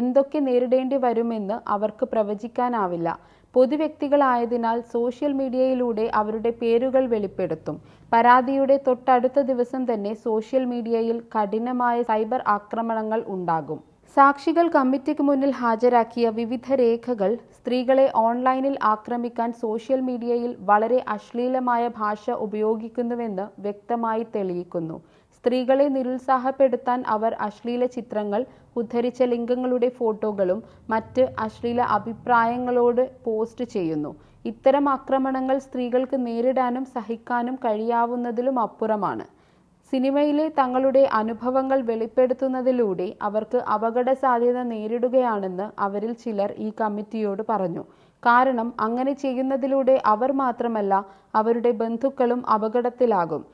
എന്തൊക്കെ നേരിടേണ്ടി വരുമെന്ന് അവർക്ക് പ്രവചിക്കാനാവില്ല. പൊതുവ്യക്തികളായതിനാൽ സോഷ്യൽ മീഡിയയിലൂടെ അവരുടെ പേരുകൾ വെളിപ്പെടുത്തും. പരാതിയുടെ തൊട്ടടുത്ത ദിവസം തന്നെ സോഷ്യൽ മീഡിയയിൽ കഠിനമായ സൈബർ ആക്രമണങ്ങൾ ഉണ്ടാകും. സാക്ഷികൾ കമ്മിറ്റിക്ക് മുന്നിൽ ഹാജരാക്കിയ വിവിധ രേഖകൾ സ്ത്രീകളെ ഓൺലൈനിൽ ആക്രമിക്കാൻ സോഷ്യൽ മീഡിയയിൽ വളരെ അശ്ലീലമായ ഭാഷ ഉപയോഗിക്കുന്നുവെന്ന് വ്യക്തമായി തെളിയിക്കുന്നു. സ്ത്രീകളെ നിരുത്സാഹപ്പെടുത്താൻ അവർ അശ്ലീല ചിത്രങ്ങൾ, ഉദ്ധരിച്ച ലിംഗങ്ങളുടെ ഫോട്ടോകളും മറ്റ് അശ്ലീല അഭിപ്രായങ്ങളോട് പോസ്റ്റ് ചെയ്യുന്നു. ഇത്തരം ആക്രമണങ്ങൾ സ്ത്രീകൾക്ക് നേരിടാനും സഹിക്കാനും കഴിയാവുന്നതിലും അപ്പുറമാണ്. സിനിമയിലെ തങ്ങളുടെ അനുഭവങ്ങൾ വെളിപ്പെടുത്തുന്നതിലൂടെ അവർക്ക് അപകട സാധ്യത നേരിടുകയാണെന്ന് അവരിൽ ചിലർ ഈ കമ്മിറ്റിയോട് പറഞ്ഞു. കാരണം അങ്ങനെ ചെയ്യുന്നതിലൂടെ അവർ മാത്രമല്ല അവരുടെ ബന്ധുക്കളും അപകടത്തിലാകും.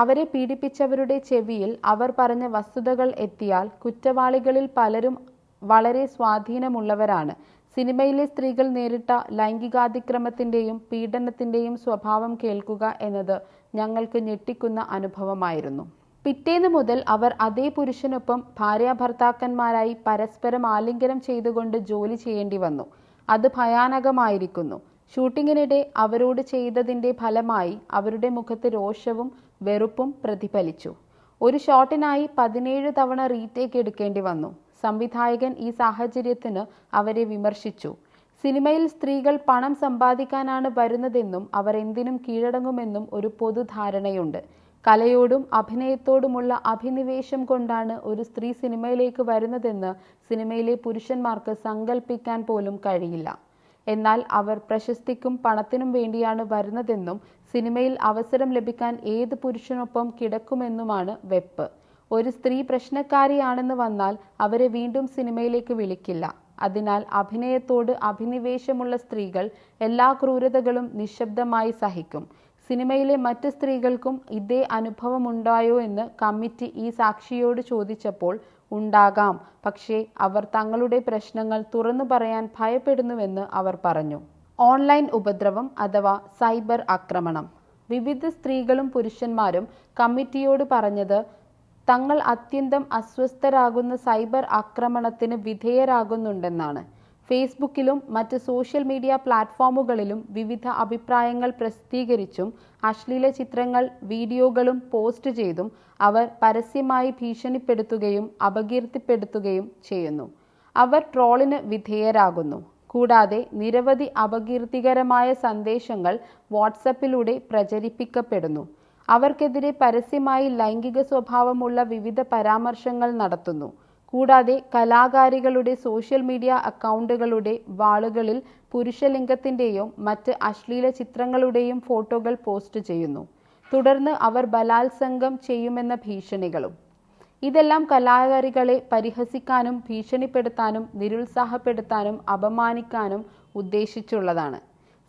അവരെ പീഡിപ്പിച്ചവരുടെ ചെവിയിൽ അവർ പറഞ്ഞ വസ്തുതകൾ എത്തിയാൽ കുറ്റവാളികളിൽ പലരും വളരെ സ്വാധീനമുള്ളവരാണ്. സിനിമയിലെ സ്ത്രീകൾ നേരിട്ട ലൈംഗികാതിക്രമത്തിന്റെയും പീഡനത്തിന്റെയും സ്വഭാവം കേൾക്കുക എന്നത് ഞങ്ങൾക്ക് ഞെട്ടിക്കുന്ന അനുഭവമായിരുന്നു. പിറ്റേന്ന് മുതൽ അവർ അതേ പുരുഷനൊപ്പം ഭാര്യാഭർത്താക്കന്മാരായി പരസ്പരം ആലിംഗനം ചെയ്തുകൊണ്ട് ജോലി ചെയ്യേണ്ടി വന്നു. അത് ഭയാനകമായിരിക്കുന്നു. ഷൂട്ടിങ്ങിനിടെ അവരോട് ചെയ്തതിന്റെ ഫലമായി അവരുടെ മുഖത്ത് രോഷവും വെറുപ്പും പ്രതിഫലിച്ചു. ഒരു ഷോട്ടിനായി 17 തവണ റീടേക്ക് എടുക്കേണ്ടി വന്നു. സംവിധായകൻ ഈ സാഹചര്യത്തിന് അവരെ വിമർശിച്ചു. സിനിമയിൽ സ്ത്രീകൾ പണം സമ്പാദിക്കാനാണ് വരുന്നതെന്നും അവർ എന്തിനും കീഴടങ്ങുമെന്നും ഒരു പൊതുധാരണയുണ്ട്. കലയോടും അഭിനയത്തോടുമുള്ള അഭിനിവേശം കൊണ്ടാണ് ഒരു സ്ത്രീ സിനിമയിലേക്ക് വരുന്നതെന്ന് സിനിമയിലെ പുരുഷന്മാർക്ക് സങ്കല്പിക്കാൻ പോലും കഴിയില്ല. എന്നാൽ അവർ പ്രശസ്തിക്കും പണത്തിനും വേണ്ടിയാണ് വരുന്നതെന്നും സിനിമയിൽ അവസരം ലഭിക്കാൻ ഏത് പുരുഷനൊപ്പം കിടക്കുമെന്നുമാണ് വെപ്പ്. ഒരു സ്ത്രീ പ്രശ്നക്കാരിയാണെന്ന് വന്നാൽ അവരെ വീണ്ടും സിനിമയിലേക്ക് വിളിക്കില്ല. അതിനാൽ അഭിനയത്തോട് അഭിനിവേശമുള്ള സ്ത്രീകൾ എല്ലാ ക്രൂരതകളും നിശബ്ദമായി സഹിക്കും. സിനിമയിലെ മറ്റ് സ്ത്രീകൾക്കും ഇതേ അനുഭവമുണ്ടായോ എന്ന് കമ്മിറ്റി ഈ സാക്ഷിയോട് ചോദിച്ചപ്പോൾ ഉണ്ടാകാം, പക്ഷേ അവർ തങ്ങളുടെ പ്രശ്നങ്ങൾ തുറന്നു പറയാൻ ഭയപ്പെടുന്നുവെന്ന് അവർ പറഞ്ഞു. ഓൺലൈൻ ഉപദ്രവം അഥവാ സൈബർ ആക്രമണം. വിവിധ സ്ത്രീകളും പുരുഷന്മാരും കമ്മിറ്റിയോട് പറഞ്ഞത് തങ്ങൾ അത്യന്തം അസ്വസ്ഥരാകുന്ന സൈബർ ആക്രമണത്തിന് വിധേയരാകുന്നുണ്ടെന്നാണ്. ഫേസ്ബുക്കിലും മറ്റ് സോഷ്യൽ മീഡിയ പ്ലാറ്റ്ഫോമുകളിലും വിവിധ അഭിപ്രായങ്ങൾ പ്രസിദ്ധീകരിച്ചും അശ്ലീല ചിത്രങ്ങൾ, വീഡിയോകളും പോസ്റ്റ് ചെയ്തും അവർ പരസ്യമായി ഭീഷണിപ്പെടുത്തുകയും അപകീർത്തിപ്പെടുത്തുകയും ചെയ്യുന്നു. അവർ ട്രോളിന് വിധേയരാകുന്നു. കൂടാതെ നിരവധി അപകീർത്തികരമായ സന്ദേശങ്ങൾ വാട്സപ്പിലൂടെ പ്രചരിപ്പിക്കപ്പെടുന്നു. അവർക്കെതിരെ പരസ്യമായി ലൈംഗിക സ്വഭാവമുള്ള വിവിധ പരാമർശങ്ങൾ നടത്തുന്നു. കൂടാതെ കലാകാരികളുടെ സോഷ്യൽ മീഡിയ അക്കൗണ്ടുകളുടെ വാളുകളിൽ പുരുഷലിംഗത്തിൻ്റെയോ മറ്റ് അശ്ലീല ചിത്രങ്ങളുടെയും ഫോട്ടോകൾ പോസ്റ്റ് ചെയ്യുന്നു. തുടർന്ന് അവർ ബലാത്സംഗം ചെയ്യുമെന്ന ഭീഷണികളും. ഇതെല്ലാം കലാകാരികളെ പരിഹസിക്കാനും ഭീഷണിപ്പെടുത്താനും നിരുത്സാഹപ്പെടുത്താനും അപമാനിക്കാനും ഉദ്ദേശിച്ചുള്ളതാണ്.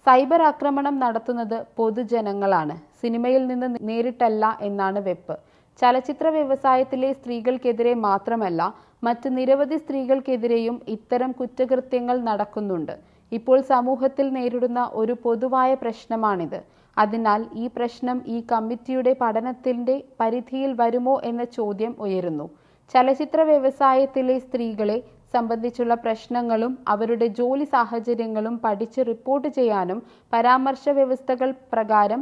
സൈബർ ആക്രമണം നടത്തുന്നത് പൊതുജനങ്ങളാണ്, സിനിമയിൽ നിന്ന് നേരിട്ടല്ല എന്നാണ് വെപ്പ്. ചലച്ചിത്ര വ്യവസായത്തിലെ സ്ത്രീകൾക്കെതിരെ മാത്രമല്ല, മറ്റ് നിരവധി സ്ത്രീകൾക്കെതിരെയും ഇത്തരം കുറ്റകൃത്യങ്ങൾ നടക്കുന്നുണ്ട്. ഇപ്പോൾ സമൂഹത്തിൽ നേരിടുന്ന ഒരു പൊതുവായ പ്രശ്നമാണിത്. അതിനാൽ ഈ പ്രശ്നം ഈ കമ്മിറ്റിയുടെ പഠനത്തിന്റെ പരിധിയിൽ വരുമോ എന്ന ചോദ്യം ഉയരുന്നു. ചലച്ചിത്ര വ്യവസായത്തിലെ സ്ത്രീകളെ സംബന്ധിച്ചുള്ള പ്രശ്നങ്ങളും അവരുടെ ജോലി സാഹചര്യങ്ങളും പഠിച്ച് റിപ്പോർട്ട് ചെയ്യാനും പരാമർശ വ്യവസ്ഥകൾ പ്രകാരം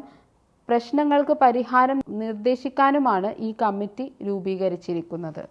പ്രശ്നങ്ങൾക്ക് പരിഹാരം നിർദ്ദേശിക്കാനുമാണ് ഈ കമ്മിറ്റി രൂപീകരിച്ചിരിക്കുന്നത്.